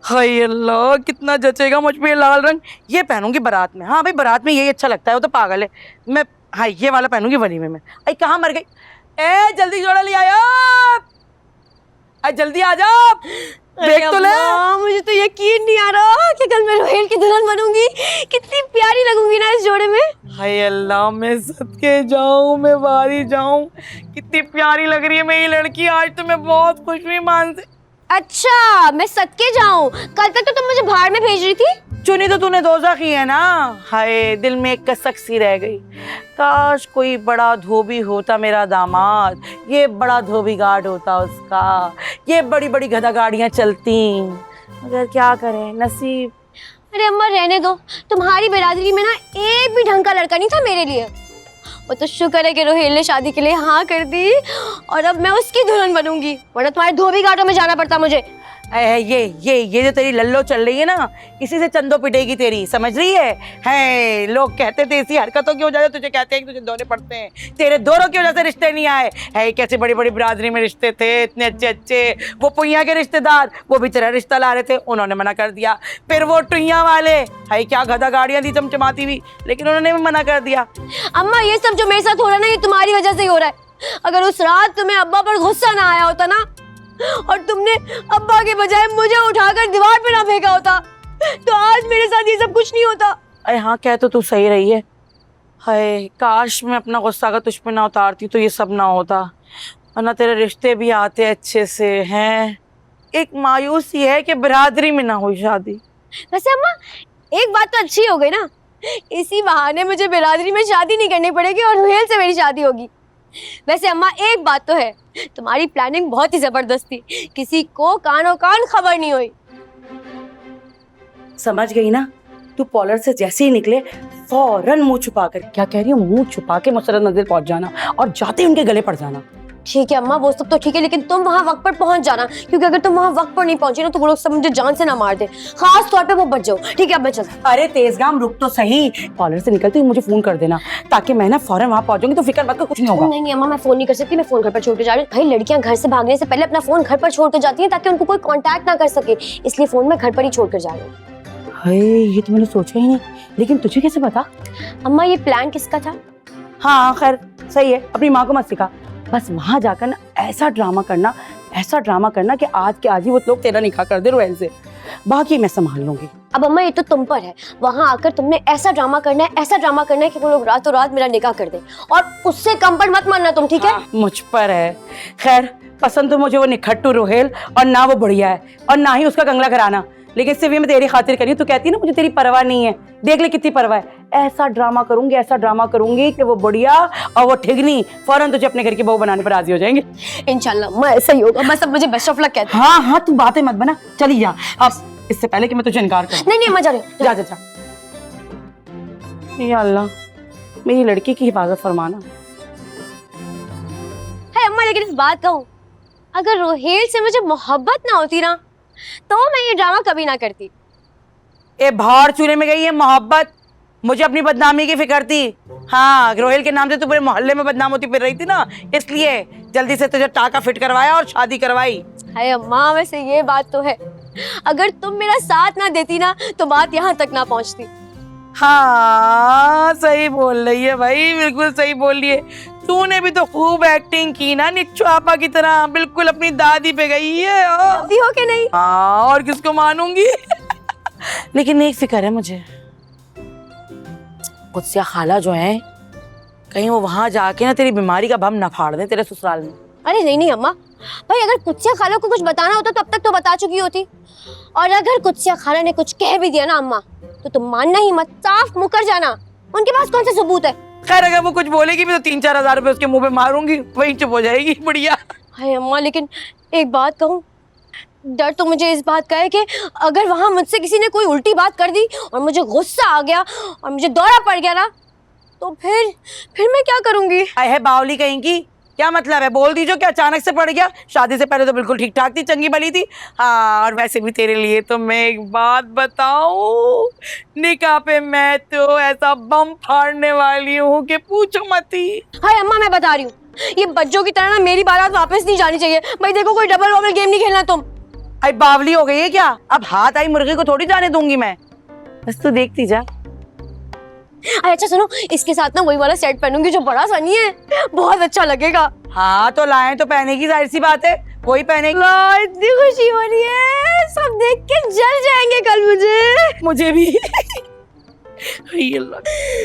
हाय अल्लाह, कितना जचेगा मुझ पे ये लाल रंग। ये पहनूंगी बारात में। हाँ भाई, बारात में यही अच्छा लगता है, वो तो पागल है। मैं हाँ ये वाला पहनूंगी वलीमे में। अरे कहाँ मर गई? ए जल्दी जोड़ा ले आया, अरे जल्दी आ जा, देख तो ले। मुझे तो यकीन नहीं आ रहा कि कल मैं रोहेल की दुल्हन बनूंगी। कितनी प्यारी लगूंगी ना इस जोड़े में। हाय अल्लाह, मैं सदके जाऊं, मैं बारी जाऊं, कितनी प्यारी लग रही है मेरी लड़की। आज तो मैं बहुत खुश हुई मान से। अच्छा, मैं सदके जाऊं? कल तक तो तुम मुझे बाहर में भेज रही थी। चुनी तो तूने दोज़ख की है ना। हाय, दिल में एक कसक सी रह गई। काश कोई बड़ा धोबी होता मेरा दामाद, ये बड़ा धोबी गार्ड होता उसका, ये बड़ी बड़ी गधा गाड़ियां चलती। मगर क्या करें, नसीब। अरे अम्मा रहने दो, तुम्हारी बिरादरी में ना एक भी ढंग का लड़का नहीं था मेरे लिए। वो तो शुक्र है कि रोहेल ने शादी के लिए हाँ कर दी और अब मैं उसकी दुल्हन बनूंगी, वरना तुम्हारे धोबी घाटों में जाना पड़ता मुझे। ये जो तेरी लल्लो चल रही है ना, इसी से चंदो पिटेगी तेरी, समझ रही है? लोग कहते थे इसी हरकतों की वजह से तुझे कहते हैं कि तुझे दोने पड़ते हैं, तेरे दोनों की वजह से रिश्ते नहीं आए। है कैसे बड़ी बड़ी बिरादरी में रिश्ते थे इतने अच्छे अच्छे। वो पुइया के रिश्तेदार, वो भी तेरा रिश्ता ला रहे थे, उन्होंने मना कर दिया। फिर वो टुइया वाले, है क्या गधा गाड़ियां थी चमचमाती हुई, लेकिन उन्होंने भी मना कर दिया। अम्मा ये सब जो मेरे साथ हो रहा है ना, ये तुम्हारी वजह से ही हो रहा है। अगर उस रात तुम्हें अब्बा पर गुस्सा ना आया होता ना, और तुमने अब्बा के बजाय मुझे उठाकर दीवार पे ना फेंका होता, तो आज मेरे साथ ये सब कुछ नहीं होता। अरे हाँ, कह तो तू सही रही है। हाय काश मैं अपना गुस्सा अगर तुझ पे ना उतारती तो ये सब ना होता, वरना तेरे रिश्ते भी आते अच्छे से हैं। एक मायूसी है कि बिरादरी में ना हुई शादी। वैसे अम्मा एक बात तो अच्छी हो गई ना, इसी बहाने मुझे बिरादरी में शादी नहीं करनी पड़ेगी और रोहेल से मेरी शादी होगी। वैसे अम्मा एक बात तो है, तुम्हारी प्लानिंग बहुत ही जबरदस्त थी, किसी को कानो कान खबर नहीं हुई। समझ गई ना? तू पॉलर से जैसे ही निकले फौरन मुंह छुपा कर, क्या कह रही हूँ, मुंह छुपा के मुसरत नजर पहुंच जाना और जाते ही उनके गले पड़ जाना। ठीक है अम्मा, वो सब तो ठीक है, लेकिन तुम वहाँ वक्त पर पहुंच जाना, क्योंकि अगर तुम वहाँ वक्त पर नहीं पहुंची ना तो वो लोग सब मुझे जान से ना मार दे। खास तौर पे वो बच जाओ। ठीक है अब मैं चलता। अरे तेजगाम रुक तो सही, कॉलर से निकलते ही मुझे फोन कर देना, ताकि मैं ना फौरन वहाँ पहुंचूंगी, तो फिक्र मत कर, कुछ नहीं होगा। नहीं अम्मा, मैं फोन नहीं कर सकती, मैं फोन घर पर छोड़ के जा रही हूँ। भाई लड़कियां घर से भागने से पहले अपना फोन घर पर छोड़ कर जाती हैं, ताकि उनको कोई कांटेक्ट ना कर सके, इसलिए फोन मैं घर पर ही छोड़ कर जा रही हूँ। हाय, ये तो मैंने सोचा ही नहीं, लेकिन तुझे कैसे पता? अम्मा ये प्लान किसका था? हाँ खैर सही है, अपनी माँ को मत सिखा। बस वहां जाकर ना ऐसा ड्रामा करना कि आज के आज ही वो लोग तेरा निकाह कर दे रोहेल से, बाकी मैं संभाल लूंगी। अब अम्मा ये तो तुम पर है, वहां आकर तुमने ऐसा ड्रामा करना है कि वो लोग रातों रात मेरा निकाह कर दे, और उससे कम पर मत मानना तुम, ठीक है? मुझ पर है। खैर पसंद तो मुझे वो निखट्टू रोहेल और ना वो बढ़िया है, और ना ही उसका कंगला कराना, लेकिन सिर्फ मैं तेरी खातिर करी। तू कहती है ना मुझे तेरी परवाह नहीं है, देख ले कितनी परवाह है। ऐसा ड्रामा करूंगी कि वो बढ़िया और वो ठिगनी फौरन तुझे अपने घर की बहू बनाने पर राजी हो जाएंगे। इंशाल्लाह मैं ऐसा ही होगा। बस अब मुझे बेस्ट ऑफ लक कहते। हाँ तू बातें मत बना, चली जा अब, इससे पहले कि मैं तुझे इनकार करूं। नहीं मैं जा रही हूँ। जा। या अल्लाह, मेरी लड़की की हिफाजत फरमाना। है अम्मा, लेकिन इस बात कहूँ, अगर रोहेल से मुझे मोहब्बत ना होती ना, तो मैं ये ड्रामा कभी ना करती। ए भाड़ चूल्हे में गई है मोहब्बत, मुझे अपनी बदनामी की फिक्र थी। हाँ, रोहेल के नाम से तू पूरे मोहल्ले में बदनाम होती फिर रही थी ना, इसलिए जल्दी से तुझे टाका फिट करवाया और शादी करवाई। है अम्मा, वैसे ये बात तो है, अगर तुम मेरा साथ ना देती ना तो बात यहाँ तक ना पहुँचती। हाँ सही बोल रही है भाई, बिल्कुल सही बोल रही है। तूने भी तो खूब एक्टिंग की ना निच्चू आपा की तरह, बिल्कुल अपनी दादी पे गई है। दादी हो के नहीं? हाँ, और किसको मानूंगी। लेकिन एक फिक्र है मुझे, कुत्सिया खाला जो है, कहीं वो वहां जाके ना तेरी बीमारी का बम न फाड़ दे तेरे ससुराल में। अरे नहीं अम्मा, भाई अगर कुत्सिया खाला को कुछ बताना होता तो अब तक तो बता चुकी होती, और अगर कुत्सिया खाला ने कुछ कह भी दिया ना अम्मा, तो तुम मानना ही मत, साफ मुकर जाना। उनके पास कौन सा सबूत है? खैर अगर वो कुछ बोलेगी भी तो 3-4 हज़ार रुपए उसके मुंह पे मारूंगी, वही चुप हो जाएगी। बढ़िया। हाय अम्मा, लेकिन एक बात कहूँ, डर तो मुझे इस बात का है कि अगर वहां मुझसे किसी ने कोई उल्टी बात कर दी और मुझे गुस्सा आ गया और मुझे दौरा पड़ गया ना, तो फिर मैं क्या करूंगी? है बावली कहीं की, क्या मतलब है? बोल दीजो कि अचानक से पड़ गया, शादी से पहले तो बिल्कुल ठीक ठाक थी, चंगी भली थी। हाँ, और वैसे भी तेरे लिए तो मैं एक बात बताऊं, निकाह पे मैं तो ऐसा बम फाड़ने वाली हूँ कि पूछो मत ही। हाय अम्मा, मैं बता रही हूँ, ये बच्चों की तरह ना मेरी बारात वापस नहीं जानी चाहिए। भाई देखो, कोई डबल वबल गेम नहीं खेलना तुम। आई बावली हो गई है क्या? अब हाथ आई मुर्गी को थोड़ी जाने दूंगी मैं, बस तू देखती जा। अरे अच्छा सुनो, इसके साथ ना वही वाला सेट पहनूंगी जो बड़ा सा नहीं है, बहुत अच्छा लगेगा। हाँ तो लाए तो पहनेगी, जाहिर सी बात है, कोई पहनेगी। इतनी खुशी हो रही है, सब देख के जल जाएंगे कल मुझे मुझे भी। अल्लाह।